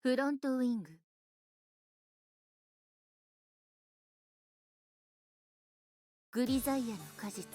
フロントウィング。グリザイアの果実。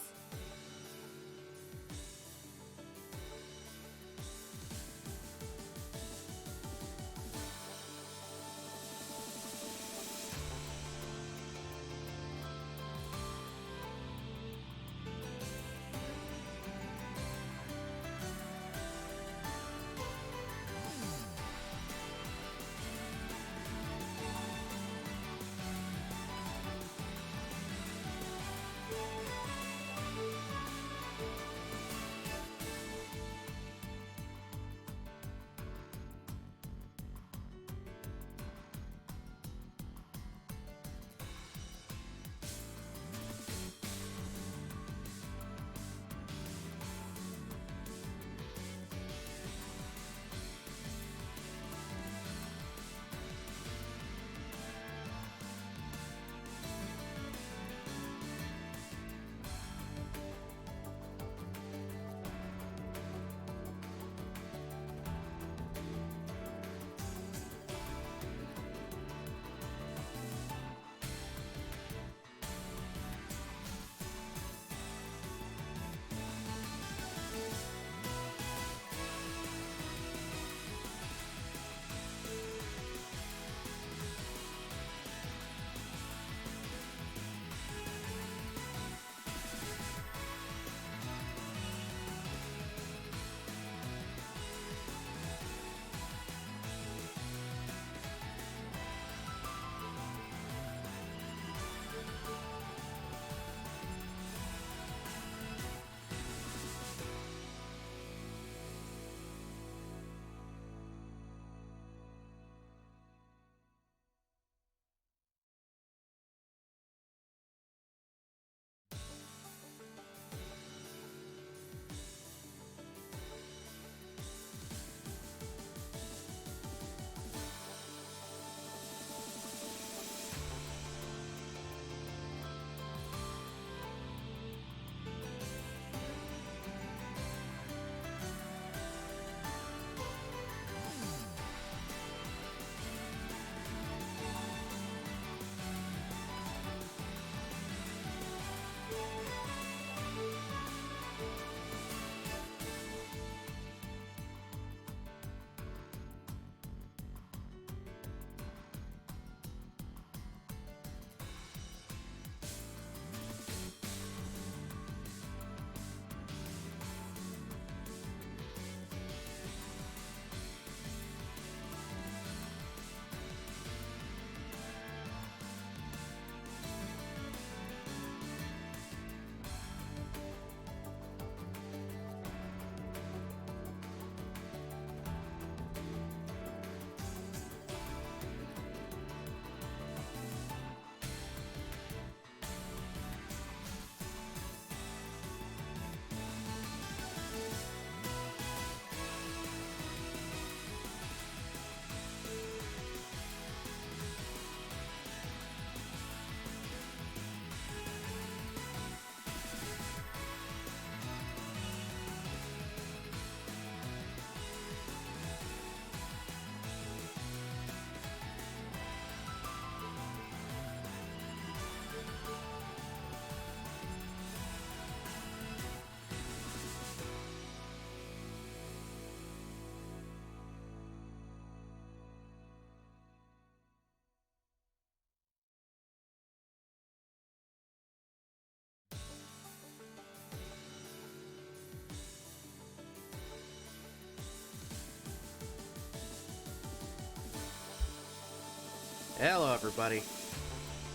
Hello everybody,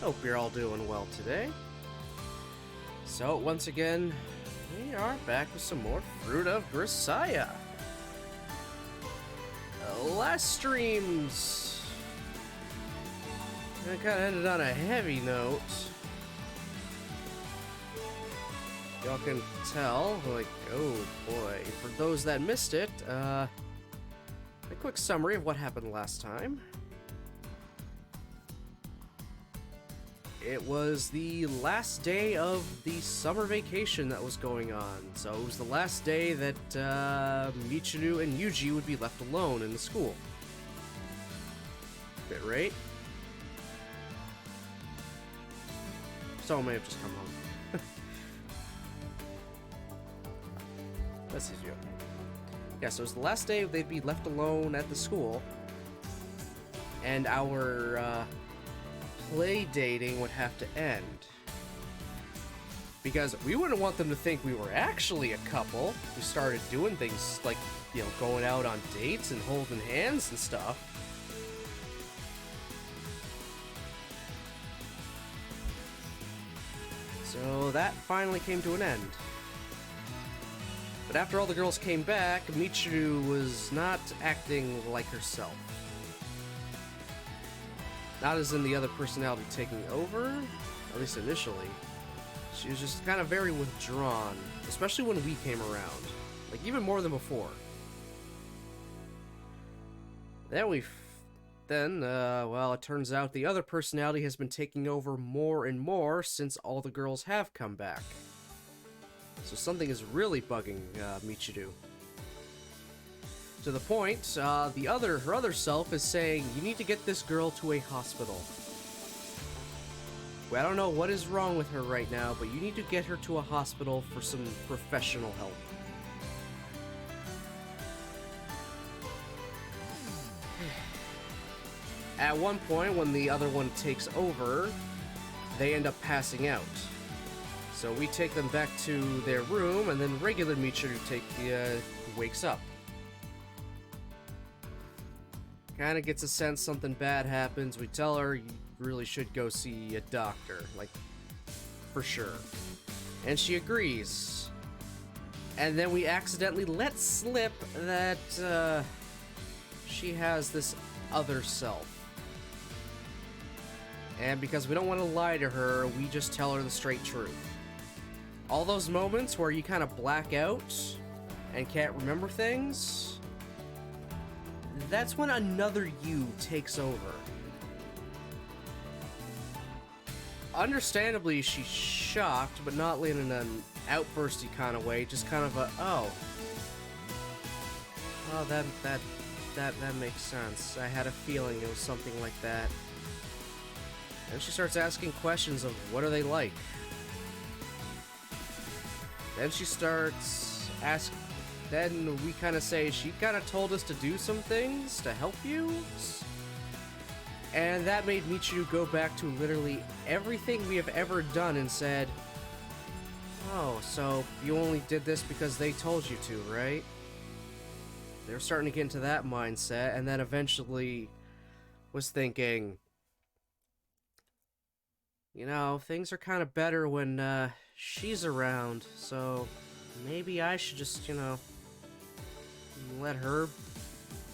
hope you're all doing well today. So once again, we are back with some more Fruit of Grisaia. Last streams, I kind of ended on a heavy note. Y'all can tell, like, oh boy. For those that missed it, a quick summary of what happened last time. It was the last day of the summer vacation that was going on, so it was the last day that Michiru and Yuji would be left alone in the school. outfit, right? Someone may have just come home. Let's see you. Yeah, so it was the last day they'd be left alone at the school. And our play dating would have to end. Because we wouldn't want them to think we were actually a couple. We started doing things like, you know, going out on dates and holding hands and stuff. So that finally came to an end. But after all the girls came back, Michiru was not acting like herself. Not as in the other personality taking over, at least initially. She was just kind of very withdrawn, especially when we came around. Like, even more than before. Well, it turns out the other personality has been taking over more and more since all the girls have come back. So something is really bugging Michiru. To the point, her other self is saying, you need to get this girl to a hospital. Well, I don't know what is wrong with her right now, but you need to get her to a hospital for some professional help. At one point, when the other one takes over, they end up passing out. So we take them back to their room, and then regular Michiru wakes up. Kinda gets a sense something bad happens. We tell her you really should go see a doctor, like, for sure. And she agrees. And then we accidentally let slip that she has this other self. And because we don't want to lie to her, we just tell her the straight truth. All those moments where you kind of black out and can't remember things, that's when another you takes over. Understandably, she's shocked, but not in an outbursty kind of way, just kind of a, oh, that makes sense. I had a feeling it was something like that. And she starts asking questions of what are they like. Then she starts asking. Then we kind of say she kind of told us to do some things to help you. And that made Michiru go back to literally everything we have ever done and said, oh, so you only did this because they told you to, right? They're starting to get into that mindset, and then eventually was thinking, you know, things are kind of better when she's around, so maybe I should just, you know, let her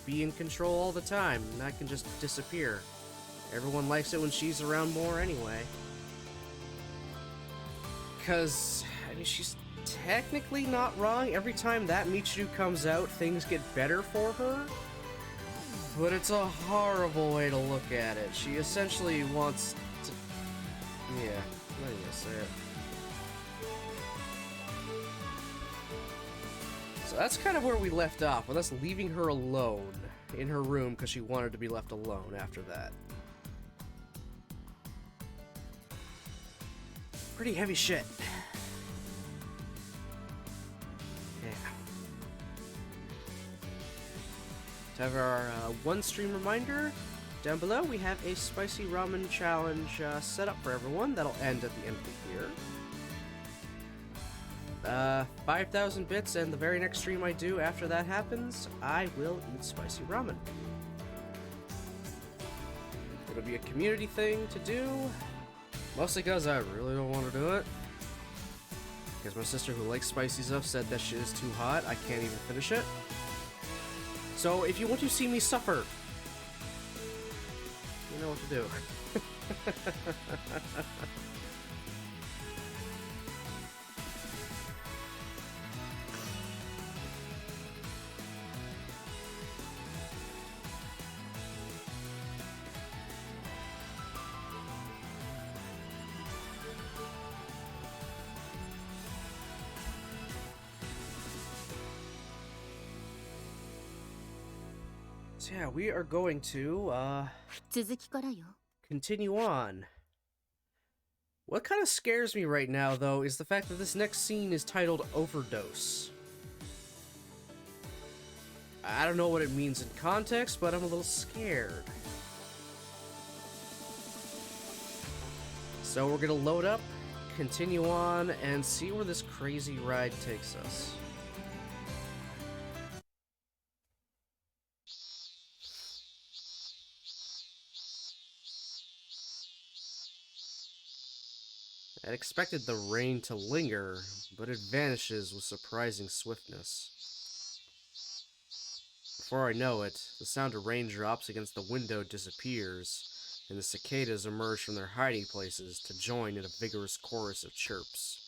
be in control all the time, and I can just disappear. Everyone likes it when she's around more anyway. Because, I mean, she's technically not wrong. Every time that Michiru comes out, things get better for her. But it's a horrible way to look at it. She essentially wants to... Yeah, I'm not gonna say it. So that's kind of where we left off, with us leaving her alone in her room because she wanted to be left alone after that. Pretty heavy shit. Yeah. To have our one stream reminder, down below we have a spicy ramen challenge set up for everyone. That'll end at the end of the year. 5,000 bits, and the very next stream I do after that happens, I will eat spicy ramen. It'll be a community thing to do, mostly because I really don't want to do it. Because my sister, who likes spicy stuff, said that shit is too hot, I can't even finish it. So if you want to see me suffer, you know what to do. So yeah, we are going to 続きからよ。 continue on. What kind of scares me right now, though, is the fact that this next scene is titled Overdose. I don't know what it means in context, but I'm a little scared. So we're gonna load up, continue on, and see where this crazy ride takes us. I'd expected the rain to linger, but it vanishes with surprising swiftness. Before I know it, the sound of raindrops against the window disappears, and the cicadas emerge from their hiding places to join in a vigorous chorus of chirps.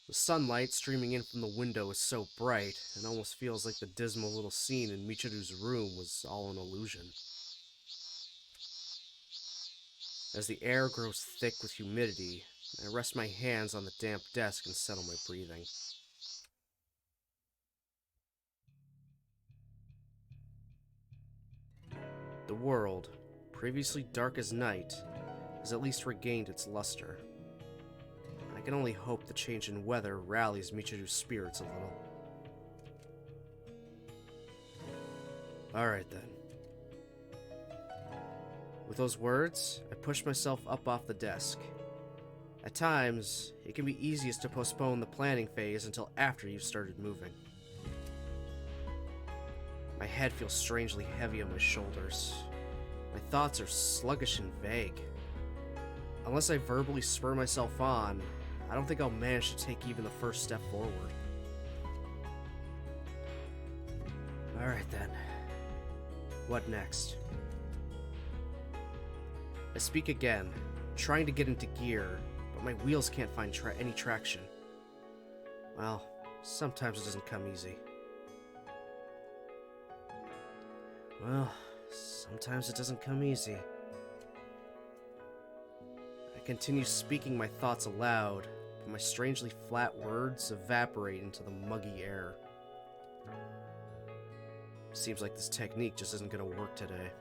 The sunlight streaming in from the window is so bright, it almost feels like the dismal little scene in Michiru's room was all an illusion. As the air grows thick with humidity, I rest my hands on the damp desk and settle my breathing. The world, previously dark as night, has at least regained its luster. I can only hope the change in weather rallies Michiru's spirits a little. Alright then. With those words, I push myself up off the desk. At times, it can be easiest to postpone the planning phase until after you've started moving. My head feels strangely heavy on my shoulders. My thoughts are sluggish and vague. Unless I verbally spur myself on, I don't think I'll manage to take even the first step forward. Alright then. What next? I speak again, trying to get into gear, but my wheels can't find any traction. Well, sometimes it doesn't come easy. I continue speaking my thoughts aloud, but my strangely flat words evaporate into the muggy air. Seems like this technique just isn't gonna work today.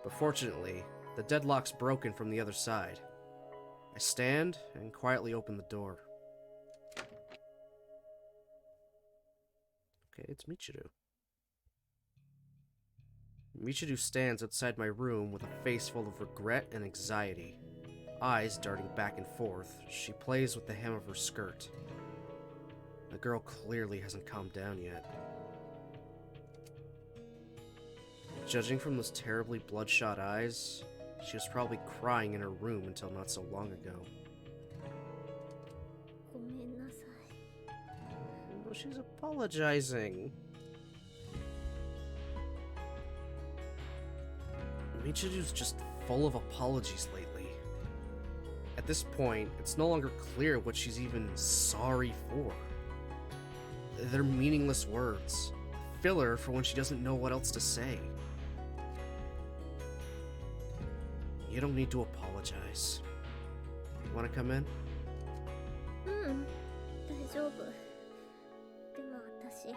But fortunately, the deadlock's broken from the other side. I stand and quietly open the door. Okay, it's Michiru. Michiru stands outside my room with a face full of regret and anxiety. Eyes darting back and forth, she plays with the hem of her skirt. The girl clearly hasn't calmed down yet. Judging from those terribly bloodshot eyes, she was probably crying in her room until not so long ago. ごめんなさい。 Well, she's apologizing. Michiru's just full of apologies lately. At this point, it's no longer clear what she's even sorry for. They're meaningless words, filler for when she doesn't know what else to say. You don't need to apologize. You want to come in? 大丈夫。でも私、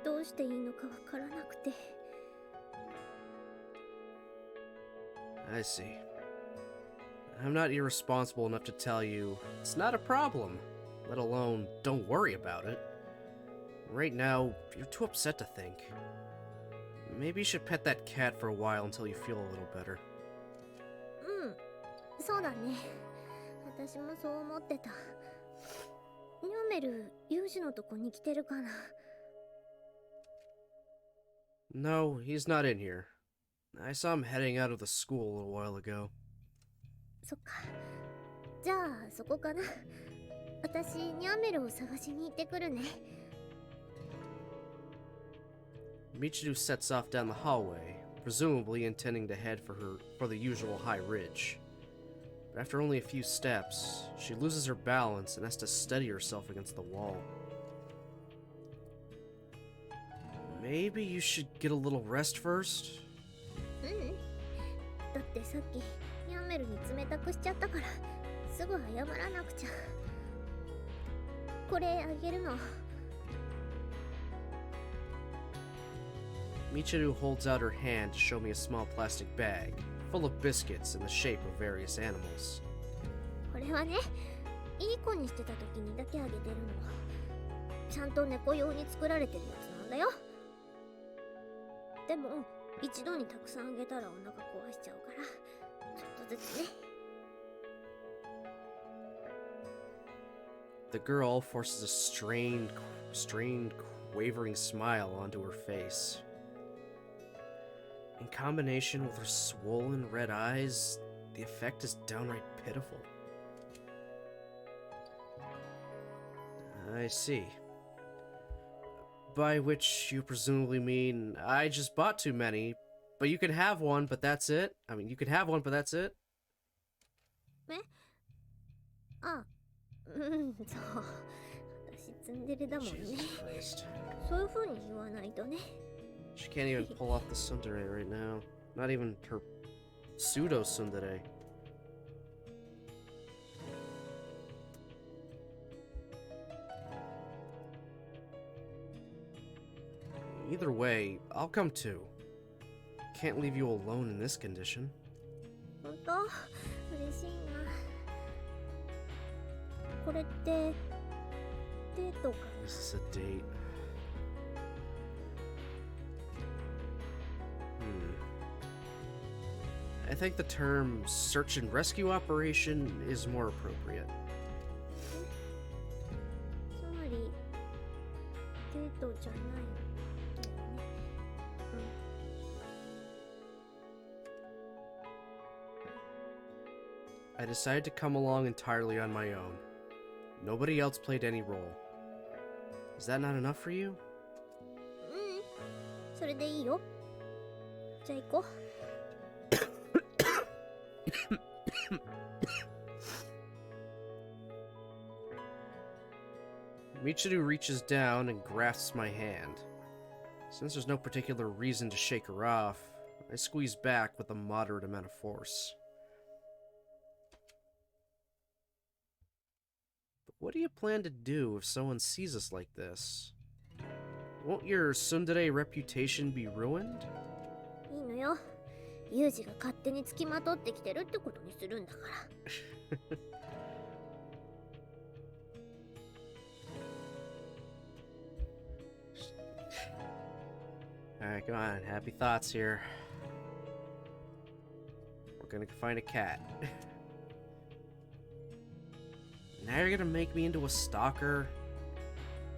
どうしていいのかわからなくて。 I see. I'm not irresponsible enough to tell you it's not a problem, let alone don't worry about it. Right now, you're too upset to think. Maybe you should pet that cat for a while until you feel a little better. そうだね。私もそう思ってた。ニョメル、ユージのとこに来てるかな。 No, he's not in here. I saw him heading out of the school a little while ago. そっか。じゃあ、そこかな。私、ニャメルを探しに行ってくるね。 Michiru sets off down the hallway, presumably intending to head for the usual high ridge. But after only a few steps, she loses her balance and has to steady herself against the wall. Maybe you should get a little rest first? だってさっきニャメルに冷たくしちゃったからすぐ謝らなくちゃ。これあげるの。Michiru holds out her hand to show me a small plastic bag, full of biscuits in the shape of various animals. これはね、いい子にしてた時にだけあげてるの。ちゃんと猫用に作られてるやつなんだよ。でも、一度にたくさんあげたらお腹壊しちゃうから、ちょっとずつね。The girl forces a strained, quavering smile onto her face. In combination with her swollen red eyes, the effect is downright pitiful. I see. By which you presumably mean I just bought too many, but you can have one, but that's it? I mean, you can have one, but that's it? え？あ、うん、そう。私ツンデレだもんね。そういう風に言わないとね。She can't even pull off the tsundere right now. Not even her pseudo tsundere. Either way, I'll come too. Can't leave you alone in this condition. 本当？嬉しいな。これってデートかな？ Is this a date? I think the term search and rescue operation is more appropriate. つまりデートじゃないんだよね。I decided to come along entirely on my own. Nobody else played any role. Is that not enough for you? それでいいよ。じゃあ行こう。Michiru reaches down and grasps my hand. Since there's no particular reason to shake her off, I squeeze back with a moderate amount of force. But what do you plan to do if someone sees us like this? Won't your tsundere reputation be ruined? いいのよ。ユージが勝手につきまとってきてるってことにするんだから。Alright, come on. Happy thoughts here. We're gonna find a cat. Now you're gonna make me into a stalker?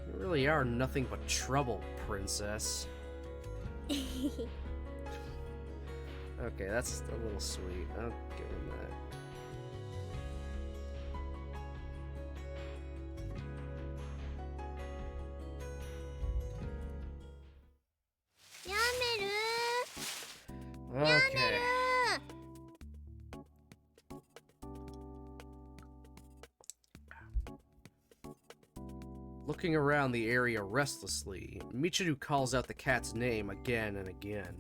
You really are nothing but trouble, princess. Okay, that's a little sweet. I'll give him that. Okay. Looking around the area restlessly, Michiru calls out the cat's name again and again.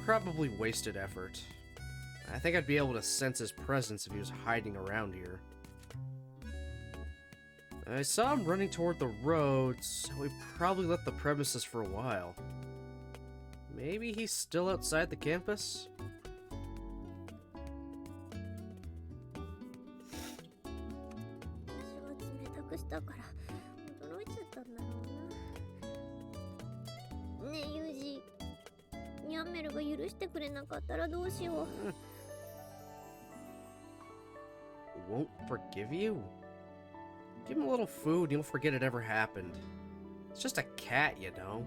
Probably wasted effort. I think I'd be able to sense his presence if he was hiding around here. I saw him running toward the road, so he probably left the premises for a while. Maybe he's still outside the campus? Won't forgive you? Give him a little food and you'll forget it ever happened. It's just a cat, you know.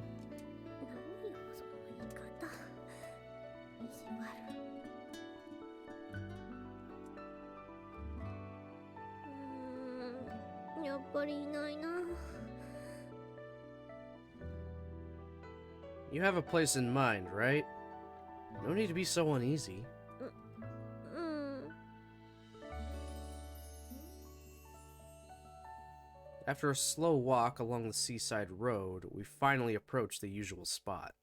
You have a place in mind, right? No need to be so uneasy. After a slow walk along the seaside road, we finally approach the usual spot.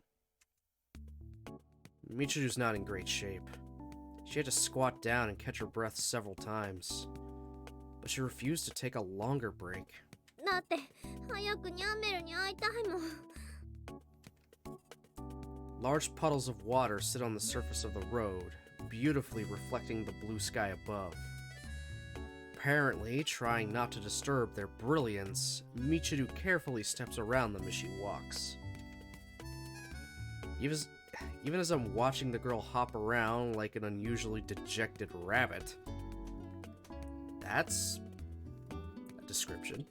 Michiru's not in great shape. She had to squat down and catch her breath several times, but she refused to take a longer break. Large puddles of water sit on the surface of the road, beautifully reflecting the blue sky above. Apparently, trying not to disturb their brilliance, Michiru carefully steps around them as she walks. Even as I'm watching the girl hop around like an unusually dejected rabbit. That's a description.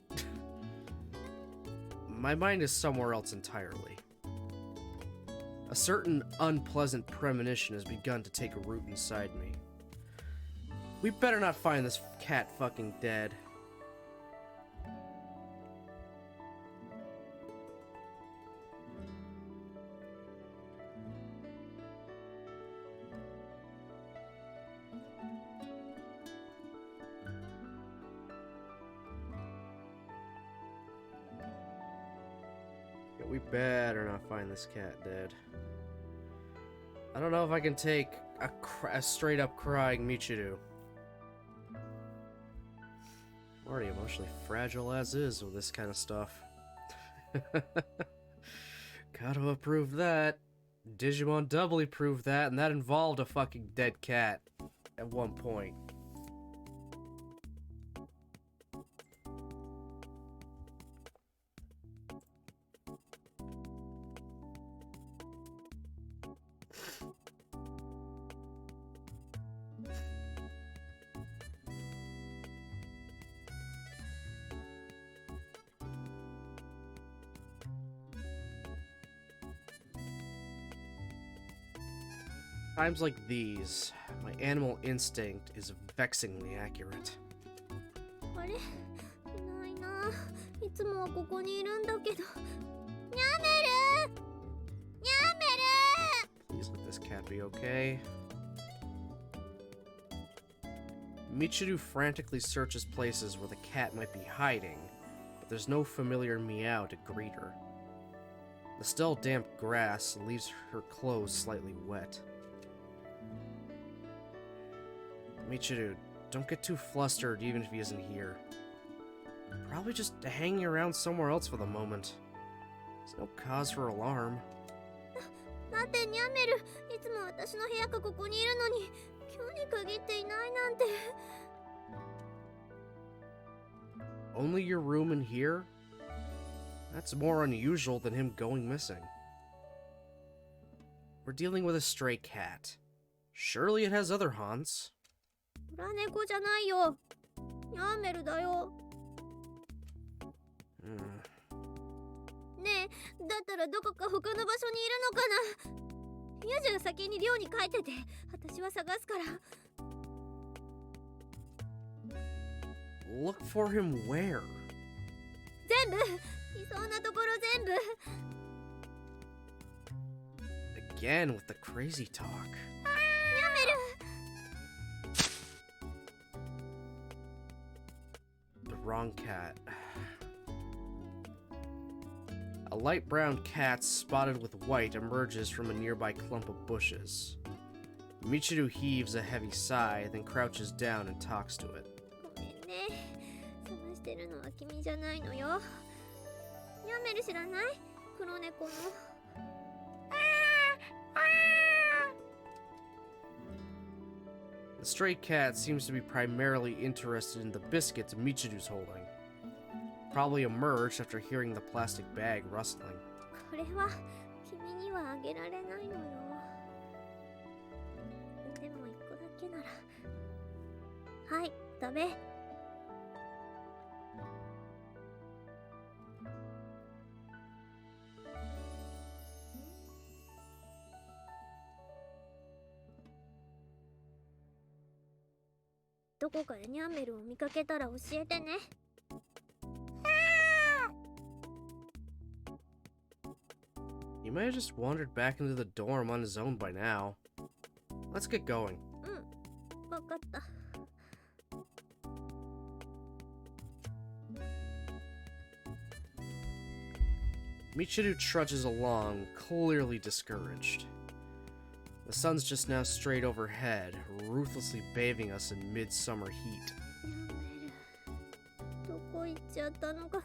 My mind is somewhere else entirely. A certain unpleasant premonition has begun to take root inside me. We better not find this cat fucking dead. Yeah, we better not find this cat dead. I don't know if I can take a straight up crying Michiru. I'm already emotionally fragile as is with this kind of stuff. Gotta approve that. Digimon doubly proved that, and that involved a fucking dead cat at one point. Times like these, my animal instinct is vexingly accurate. あれ、いないな。いつもはここにいるんだけど。ニャメル！ニャメル！ Please let this cat be okay. Michiru frantically searches places where the cat might be hiding, but there's no familiar meow to greet her. The still damp grass leaves her clothes slightly wet. Michiru, don't get too flustered even if he isn't here. Probably just hanging around somewhere else for the moment. There's no cause for alarm. だってニャメル、いつも私の部屋かここにいるのに、今日に限っていないなんて。Only your room in here? That's more unusual than him going missing. We're dealing with a stray cat. Surely it has other haunts. 裏猫じゃないよ。ニャメルだよ。ねえ、だったらどこか他の場所にいるのかな。ヤジが先に寮に帰ってて、私は探すから。Look for him where? 全部いそうなところ全部。Again with the crazy talk. ニャメル。The wrong cat. A light brown cat spotted with white emerges from a nearby clump of bushes. Michiru heaves a heavy sigh, then crouches down and talks to it. ごめんね。探してるのは君じゃないのよ。ニャメル知らない？黒猫の。The stray cat seems to be primarily interested in the biscuits Michiru's holding. Probably emerged after hearing the plastic bag rustling. これは君にはあげられないのよ。でも一個だけなら。はい、食べ。どこかでニャンメルを見かけたら教えてね。He might have just wandered back into the dorm on his own by now. Let's get going. うん、わかった。Michiru trudges along, clearly discouraged. The sun's just now straight overhead, ruthlessly bathing us in midsummer heat. ニャンメル、どこ行っちゃったのかな。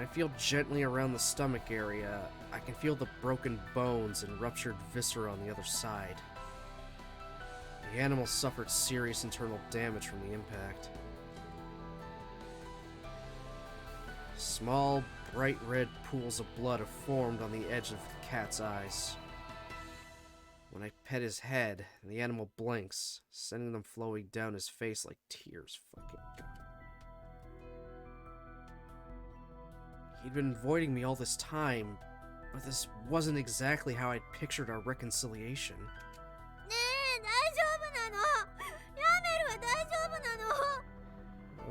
When I feel gently around the stomach area, I can feel the broken bones and ruptured viscera on the other side. The animal suffered serious internal damage from the impact. Small, bright red pools of blood have formed on the edge of the cat's eyes. When I pet his head, the animal blinks, sending them flowing down his face like tears. Fucking God. He'd been avoiding me all this time, but this wasn't exactly how I'd pictured our reconciliation.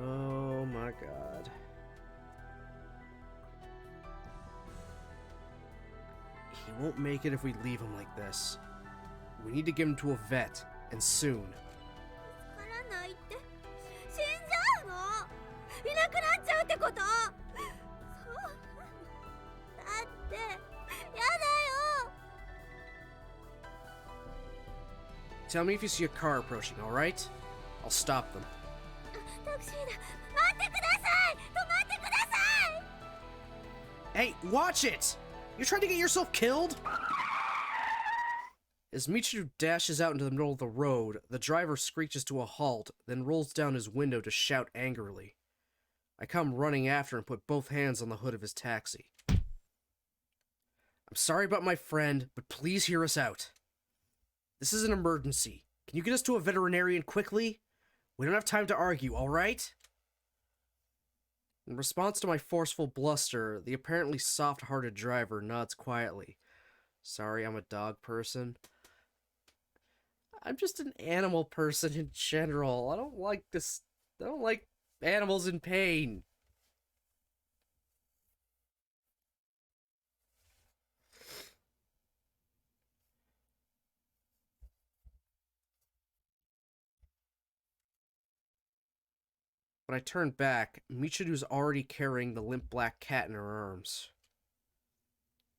Oh my God. He won't make it if we leave him like this. We need to get him to a vet, and soon. Tell me if you see a car approaching, alright? I'll stop them. Hey, watch it! You're trying to get yourself killed? As Michiru dashes out into the middle of the road, the driver screeches to a halt, then rolls down his window to shout angrily. I come running after and put both hands on the hood of his taxi. I'm sorry about my friend, but please hear us out. This is an emergency. Can you get us to a veterinarian quickly? We don't have time to argue, alright? In response to my forceful bluster, the apparently soft-hearted driver nods quietly. Sorry, I'm a dog person. I'm just an animal person in general. I don't like animals in pain. When I turn back, Michiru's already carrying the limp black cat in her arms.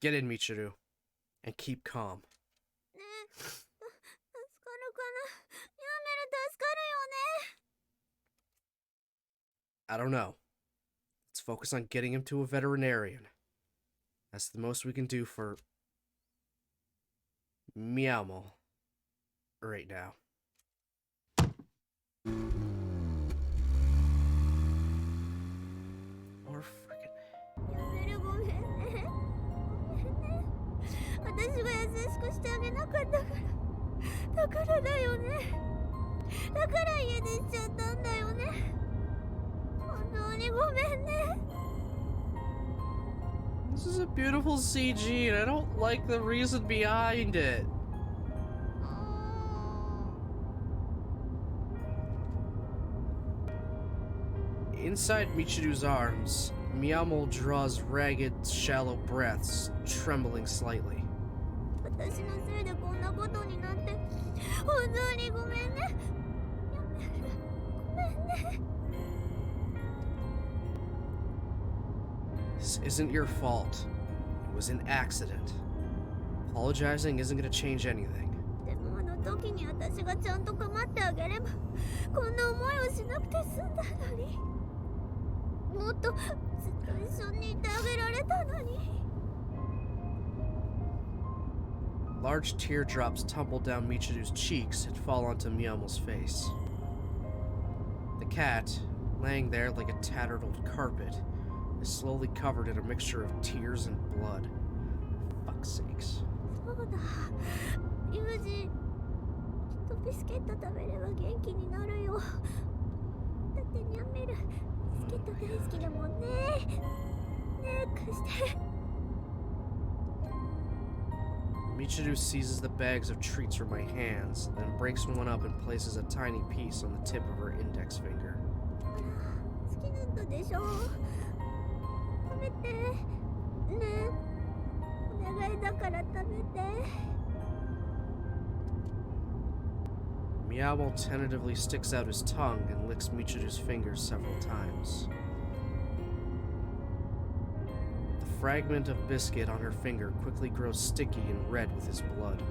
Get in, Michiru, and keep calm. I don't know. Let's focus on getting him to a veterinarian. That's the most we can do for Meowmo right now. Or freaking... This is a beautiful CG, and I don't like the reason behind it. Inside Michiru's arms, Meowmo draws ragged, shallow breaths, trembling slightly. This isn't your fault. It was an accident. Apologizing isn't going to change anything. Large teardrops tumble down Michiru's cheeks and fall onto Meowmo's face. The cat, laying there like a tattered old carpet, is slowly covered in a mixture of tears and blood. Fuck's sakes. Michiru seizes the bags of treats from my hands, then breaks one up and places a tiny piece on the tip of her index finger. Meowmo tentatively sticks out his tongue and licks Michiru's fingers several times. The fragment of biscuit on her finger quickly grows sticky and red with his blood.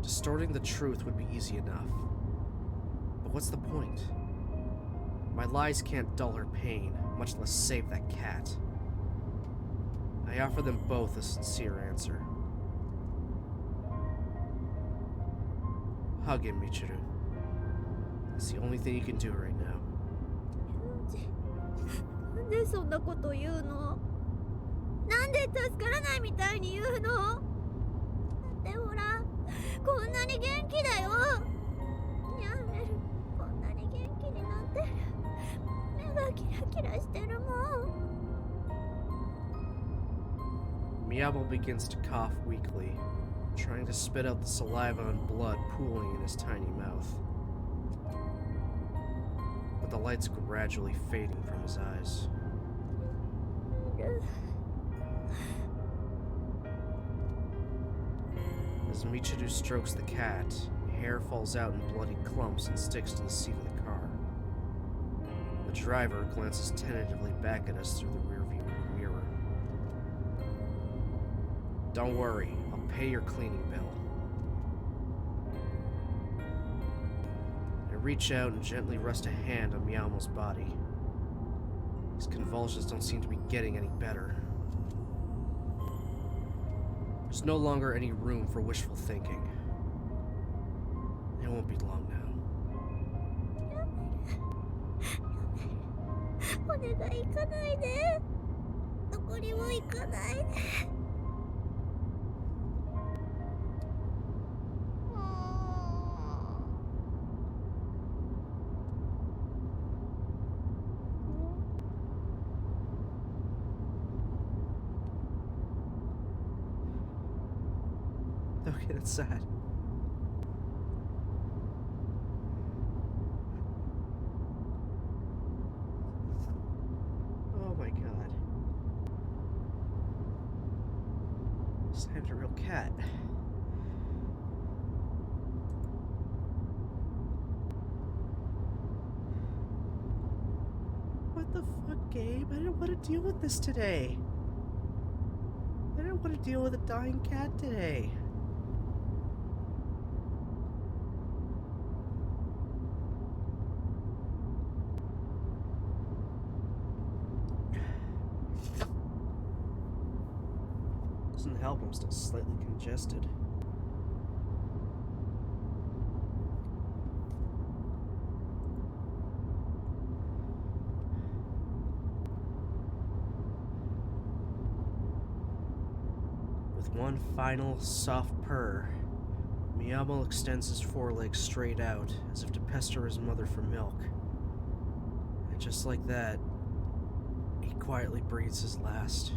Distorting the truth would be easy enough. But what's the point? My lies can't dull her pain, much less save that cat. I offer them both a sincere answer. Hug him, Michiru. It's the only thing you can do right now. なんでそんなこと言うの？なんで助からないみたいに言うの？だってほら、こんなに元気だよ。ニャンネル、こんなに元気になってる。目がキラキラしてるもん。Miyamo begins to cough weakly, trying to spit out the saliva and blood pooling in his tiny mouth. But the light's gradually fading from his eyes. As Michiru strokes the cat, hair falls out in bloody clumps and sticks to the seat of the car. The driver glances tentatively back at us through the rearview mirror. Don't worry, I'll pay your cleaning bill. I reach out and gently rest a hand on Miyamo's body. His convulsions don't seem to be getting any better. There's no longer any room for wishful thinking. It won't be long now. お願い行かないで。どこにも行かないで。Okay, that's sad. Oh my god. Snapped a real cat. What the fuck, Gabe? I didn't want to deal with this today. I didn't want to deal with a dying cat today. Doesn't help, I'm still slightly congested. With one final soft purr, Miyamo extends his forelegs straight out, as if to pester his mother for milk. And just like that, he quietly breathes his last.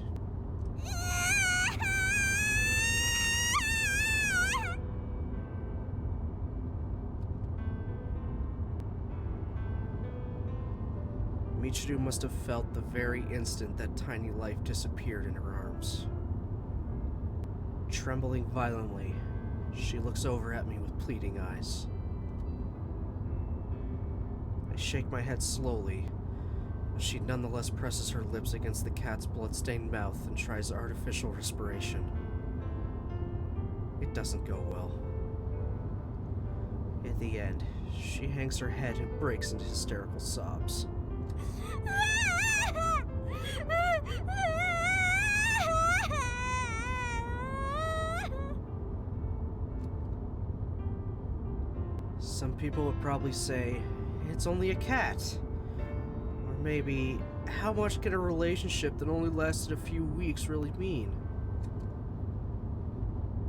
Michiru must have felt the very instant that tiny life disappeared in her arms. Trembling violently, she looks over at me with pleading eyes. I shake my head slowly, but she nonetheless presses her lips against the cat's blood-stained mouth and tries artificial respiration. It doesn't go well. In the end, she hangs her head and breaks into hysterical sobs. Some people would probably say, it's only a cat. Or maybe, how much can a relationship that only lasted a few weeks really mean?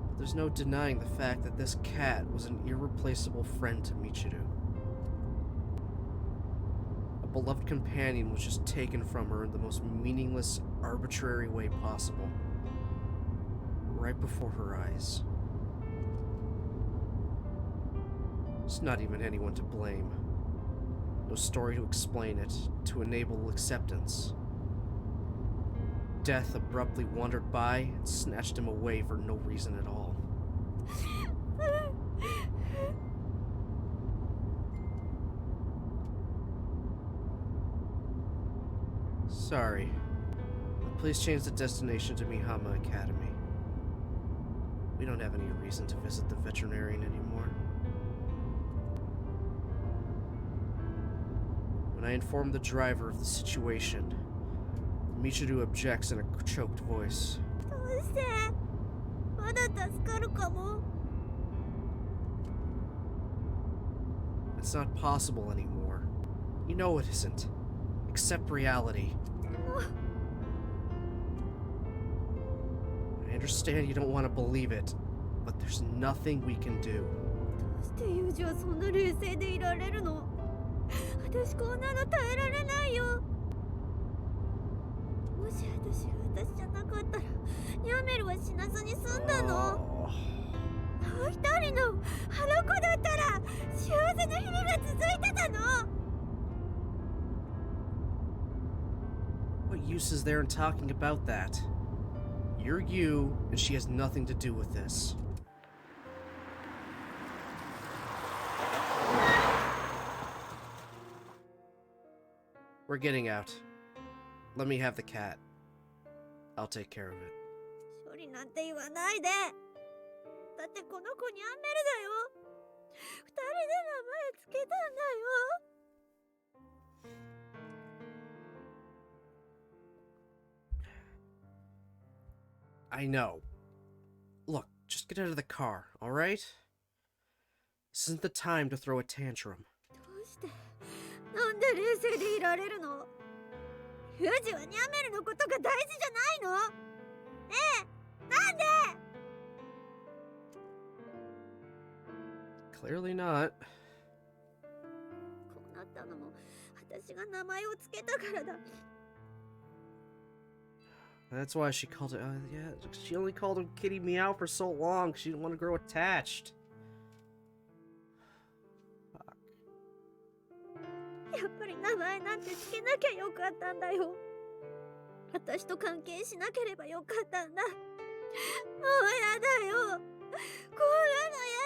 But there's no denying the fact that this cat was an irreplaceable friend to Michiru. A beloved companion was just taken from her in the most meaningless, arbitrary way possible. Right before her eyes. There's not even anyone to blame. No story to explain it, to enable acceptance. Death abruptly wandered by and snatched him away for no reason at all. Sorry, but please change the destination to Mihama Academy. We don't have any reason to visit the veterinarian anymore. When I inform the driver of the situation, Michiru objects in a choked voice. どうしてまだ助かるかも It's not possible anymore. You know it isn't. Accept reality. でも I understand you don't want to believe it, but there's nothing we can do. どうしてユージはそんな冷静でいられるの私こんなの耐えられないよもし私が私じゃなかったらニャメルは死なずに済んだの Oh. 一人のあの子だったら幸せな日々が続いてたの What use is there in talking about that? You're you, and she has nothing to do with this. We're getting out. Let me have the cat. I'll take care of it. 処理なんて言わないでだってこの子ニャンメルだよ二人で名前つけたんだよ I know. Look, just get out of the car, alright? This isn't the time to throw a tantrum. どうしてなんで冷静でいられるのユージはニャンメルのことが大事じゃないのねえなんで Clearly not. こうなったのも私が名前をつけたからだ That's why she called it. Yeah, she only called him Kitty Meow for so long. She didn't want to grow attached. Fuck. やっぱり名前なんてつけなきゃよかったんだよ私と関係しなければよかったんだもうやだよこんなのや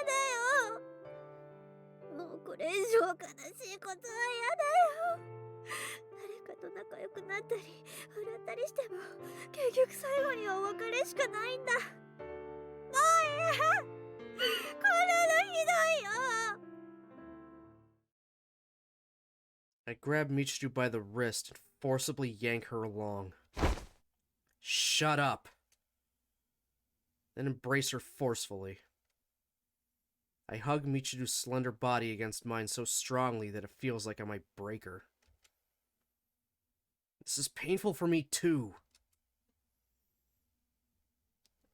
だよもうこれ以上悲しいことはやだよ誰かと仲良くなったり笑ったりしても結局最後にはお別れしかないんだもう嫌こんなのひどいよ I grab Michiru by the wrist and forcibly yank her along. Shut up! Then embrace her forcefully. I hug Michiru's slender body against mine so strongly that it feels like I might break her. This is painful for me too.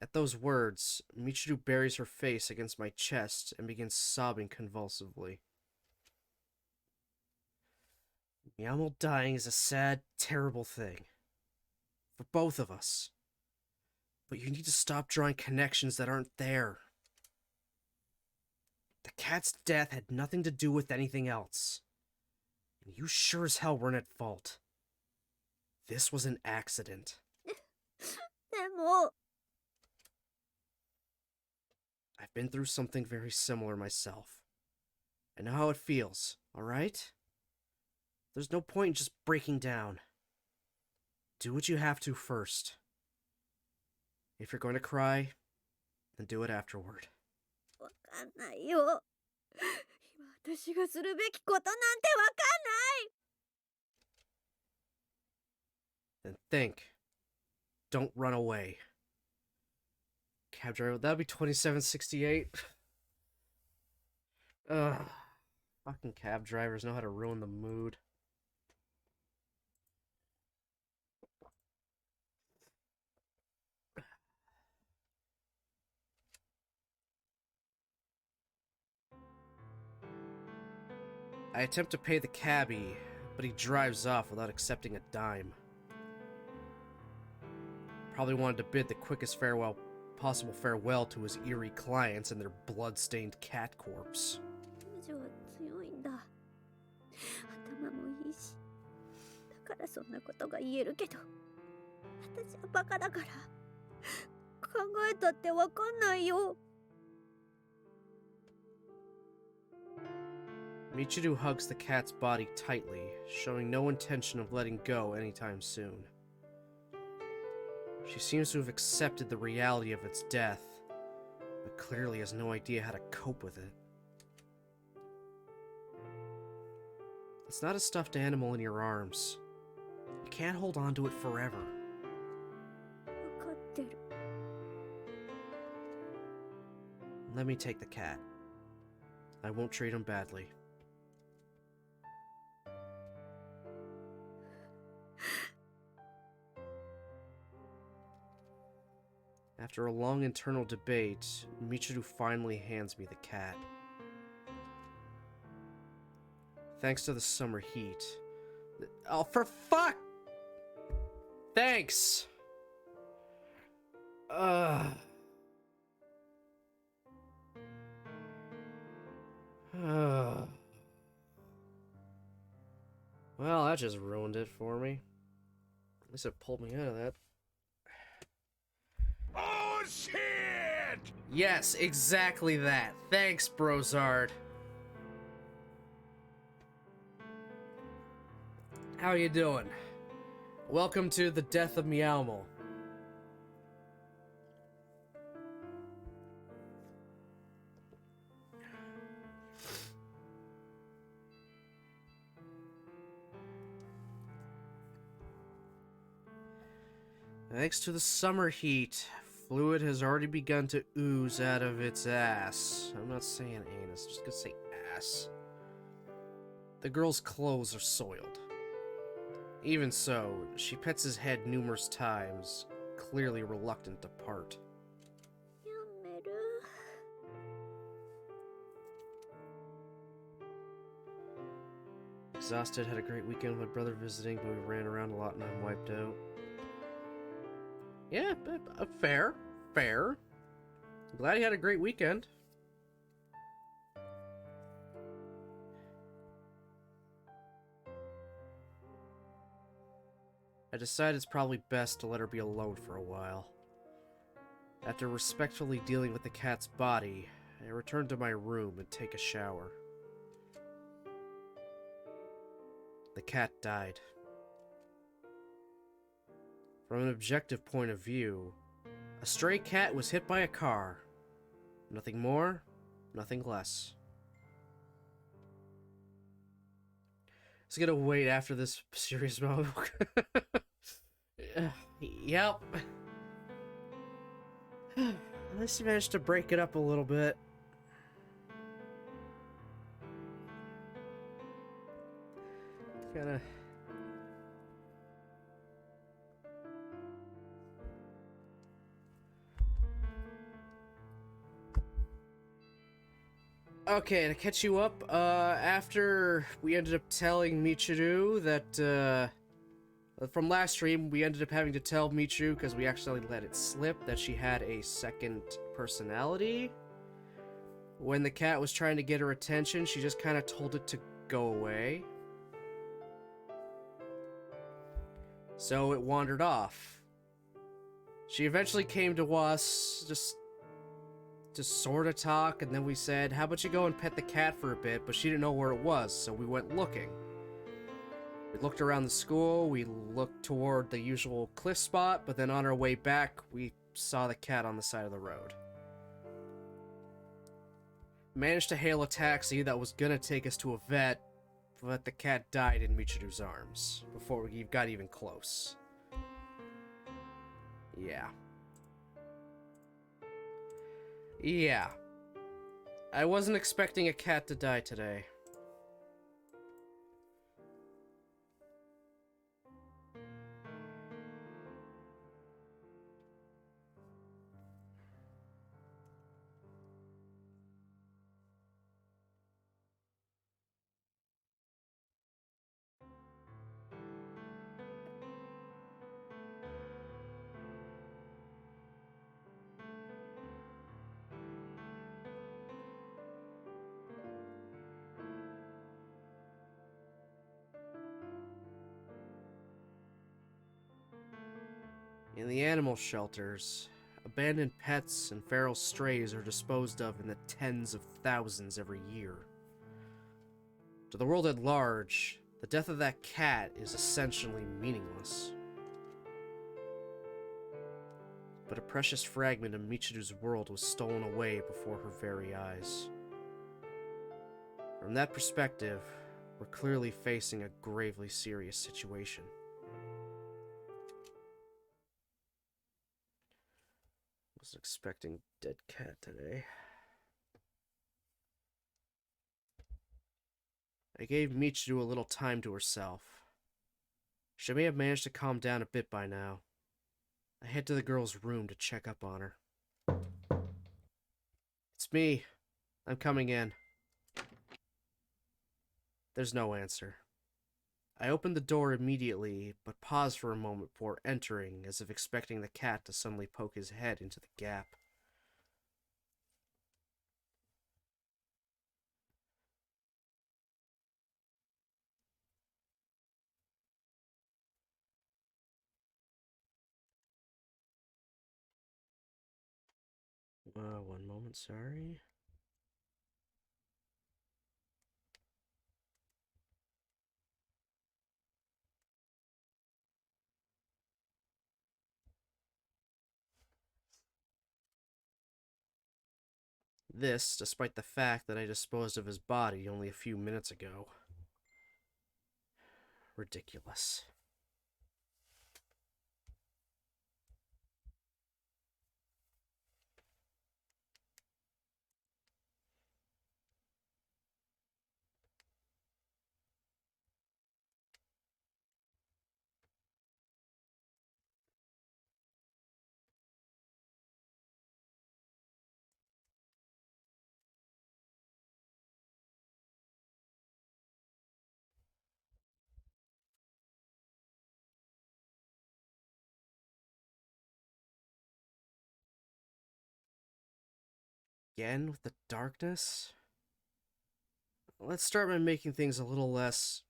At those words, Michiru buries her face against my chest and begins sobbing convulsively. Meow dying is a sad, terrible thing. For both of us. But you need to stop drawing connections that aren't there. The cat's death had nothing to do with anything else. And you sure as hell weren't at fault. This was an accident. でも I've been through something very similar myself. I know how it feels, alright? There's no point in just breaking down. Do what you have to first. If you're going to cry, then do it afterward. わかんないよ今私がするべきことなんてわかんない Then think. Don't run away. Cab driver, that'd be 2768. Ugh. Fucking cab drivers know how to ruin the mood. I attempt to pay the cabbie, but he drives off without accepting a dime. Probably wanted to bid the quickest possible farewell to his eerie clients and their blood-stained cat corpse. 彼女は強いんだ頭もいいしだからそんなことが言えるけど私はバカだから考えたってわかんないよ Michiru hugs the cat's body tightly, showing no intention of letting go anytime soon. She seems to have accepted the reality of its death, but clearly has no idea how to cope with it. It's not a stuffed animal in your arms. You can't hold on to it forever. わかってる。 Let me take the cat. I won't treat him badly. After a long internal debate, Michiru finally hands me the cat. Thanks to the summer heat. Oh, for fuck! Thanks! Well, that just ruined it for me. At least it pulled me out of that. Oh, shit! Yes, exactly that. Thanks, Brozard. How you doing? Welcome to the Death of Meowmo. Thanks to the summer heat, fluid has already begun to ooze out of its ass. I'm not saying anus, I'm just gonna say ass. The girl's clothes are soiled. Even so, she pets his head numerous times, clearly reluctant to part. やめる。 Exhausted, had a great weekend with my brother visiting, but we ran around a lot and I'm wiped out. Yeah, fair. Fair. Glad he had a great weekend. I decided it's probably best to let her be alone for a while. After respectfully dealing with the cat's body, I returned to my room and take a shower. The cat died. From an objective point of view, a stray cat was hit by a car. Nothing more, nothing less. I was gonna wait after this serious moment. Yep. At least you managed to break it up a little bit. Kinda... Okay, to catch you up, after we ended up telling Michiru that, from last stream, we ended up having to tell Michiru, because we actually let it slip, that she had a second personality. When the cat was trying to get her attention, she just kind of told it to go away. So it wandered off. She eventually came to us, just to sort of talk, and then we said, how about you go and pet the cat for a bit, but she didn't know where it was, so we went looking. We looked around the school, we looked toward the usual cliff spot, but then on our way back, we saw the cat on the side of the road. Managed to hail a taxi that was gonna take us to a vet, but the cat died in Michiru's arms before we got even close. Yeah. Yeah. I wasn't expecting a cat to die today. In the animal shelters, abandoned pets and feral strays are disposed of in the tens of thousands every year. To the world at large, the death of that cat is essentially meaningless. but a precious fragment of Michiru's world was stolen away before her very eyes. From that perspective, we're clearly facing a gravely serious situation. Wasn't expecting dead cat today. I gave Michiru a little time to herself. She may have managed to calm down a bit by now. I head to the girl's room to check up on her. It's me. I'm coming in. There's no answer. I opened the door immediately, but paused for a moment before entering, as if expecting the cat to suddenly poke his head into the gap. One moment, sorry. This, despite the fact that I disposed of his body only a few minutes ago. Ridiculous. Again with the darkness? Let's start by making things a little less...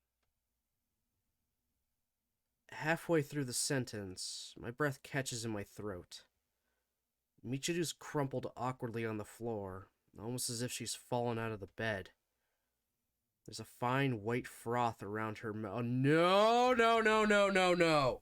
Halfway through the sentence, my breath catches in my throat. Michiru's crumpled awkwardly on the floor, almost as if she's fallen out of the bed. There's a fine white froth around her mouth. Oh, no, no, no, no, no, no!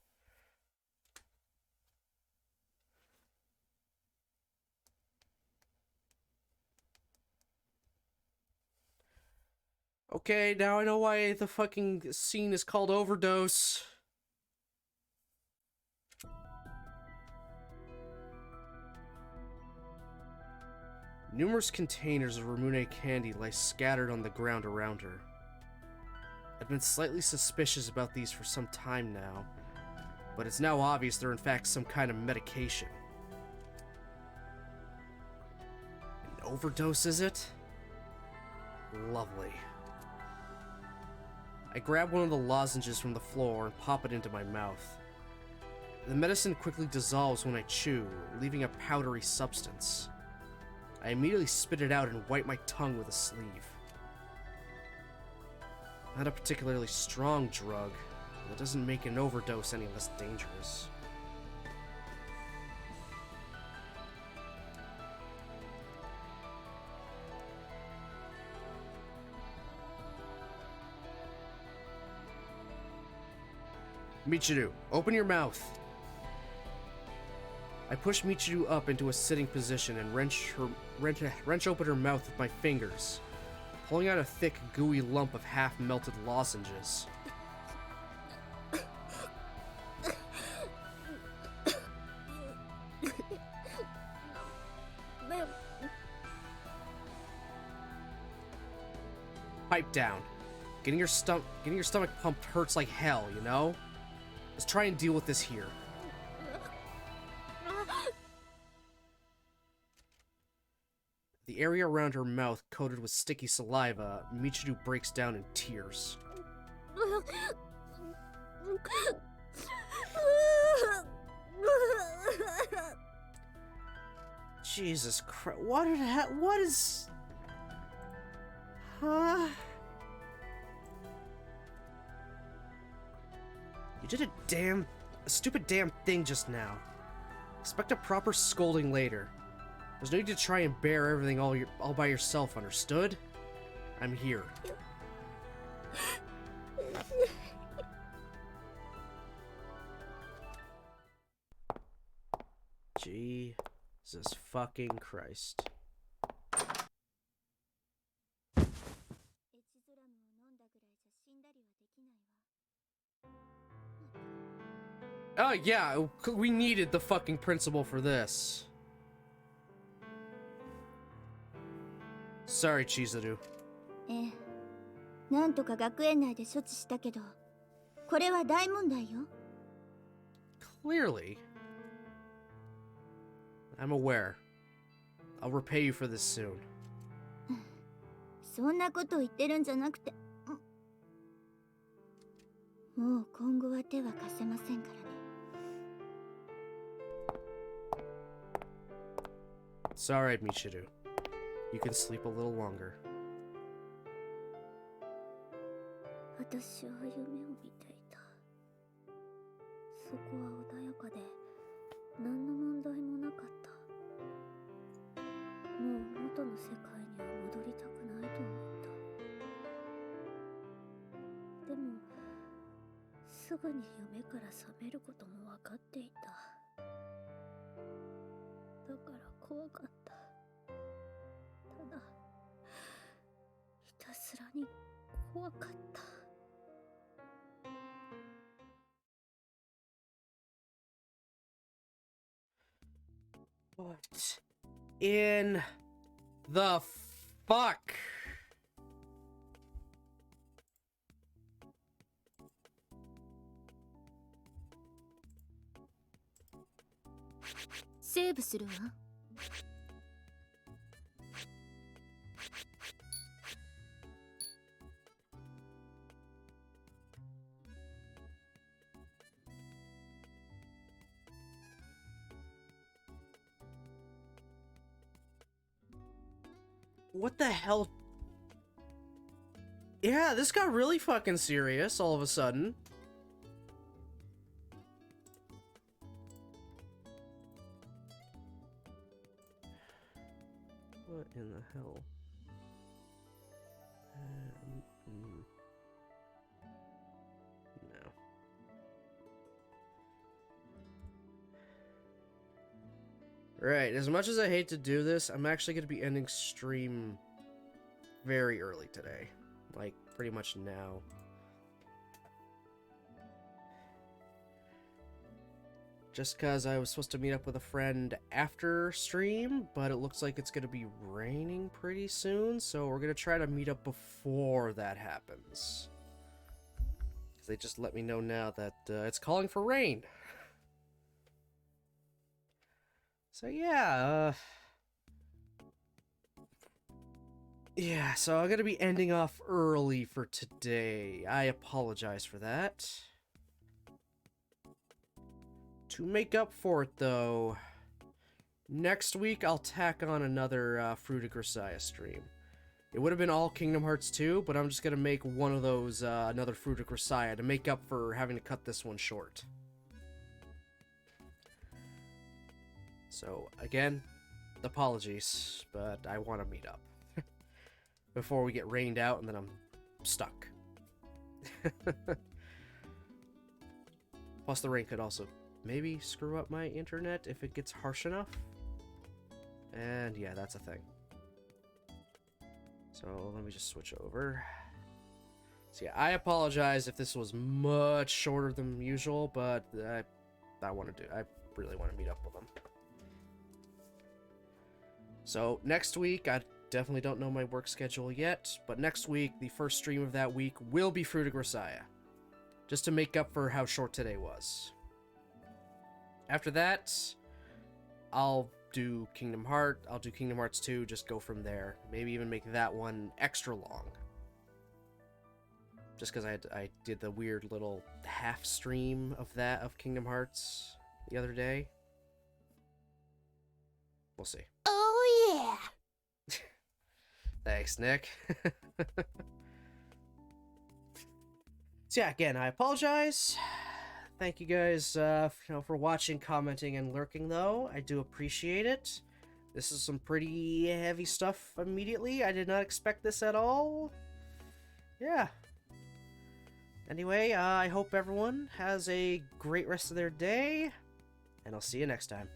Okay, now I know why the fucking scene is called Overdose. Numerous containers of Ramune candy lie scattered on the ground around her. I've been slightly suspicious about these for some time now, but it's now obvious they're in fact some kind of medication. An overdose, is it? Lovely. I grab one of the lozenges from the floor and pop it into my mouth. The medicine quickly dissolves when I chew, leaving a powdery substance. I immediately spit it out and wipe my tongue with a sleeve. Not a particularly strong drug, but that doesn't make an overdose any less dangerous. Michiru, open your mouth. I push Michiru up into a sitting position and wrench open her mouth with my fingers, pulling out a thick, gooey lump of half-melted lozenges. Pipe down. Getting your stomach pumped hurts like hell, you know? Let's try and deal with this here. The area around her mouth coated with sticky saliva, Michiru breaks down in tears. Jesus Christ, what is... Huh? You did a stupid damn thing just now. Expect a proper scolding later. There's no need to try and bear everything all by yourself, understood? I'm here. Jesus fucking Christ. Oh yeah, we needed the fucking principal for this. Sorry, Chizuru. ええ、なんとか学園内で処置したけど、これは大問題よ。Clearly. I'm aware. I'll repay you for this soon. そんなこと言ってるんじゃなくて、もう今後は手は貸せませんからね。It's alright, Michiru. You can sleep a little longer. 私は夢を見ていた。そこは穏やかで何の問題もなかった。もう元の世界には戻りたくないと思った。でもすぐに夢から覚めることも分かっていた。だから怖かった。ただひたすらに怖かった。What in the fuck? セーブするわ。What the hell? Yeah, this got really fucking serious all of a sudden. What in the hell? No. Right, as much as I hate to do this, I'm actually going to be ending stream very early today. Like, pretty much now. Just because I was supposed to meet up with a friend after stream, but it looks like it's going to be raining pretty soon, so we're going to try to meet up before that happens. Because they just let me know now that it's calling for rain. So yeah, yeah, so I'm gonna be ending off early for today. I apologize for that. To make up for it, though, next week I'll tack on another Fruit of Grisaia stream. It would have been all Kingdom Hearts 2, but I'm just gonna make one of those, another Fruit of Grisaia, to make up for having to cut this one short. So, again, apologies, but I want to meet up before we get rained out and then I'm stuck. Plus, the rain could also maybe screw up my internet if it gets harsh enough. And yeah, that's a thing. So, let me just switch over. So yeah, I apologize if this was much shorter than usual, but I really want to meet up with them. So, next week, I definitely don't know my work schedule yet, but next week, the first stream of that week will be Fruit of Grisaia, just to make up for how short today was. After that, I'll do Kingdom Hearts 2, just go from there. Maybe even make that one extra long. Just because I did the weird little half stream of Kingdom Hearts the other day. We'll see. Oh yeah! Thanks, Nick. So yeah, again, I apologize. Thank you guys, for watching, commenting, and lurking, though. I do appreciate it. This is some pretty heavy stuff immediately. I did not expect this at all. Yeah. Anyway, I hope everyone has a great rest of their day, and I'll see you next time.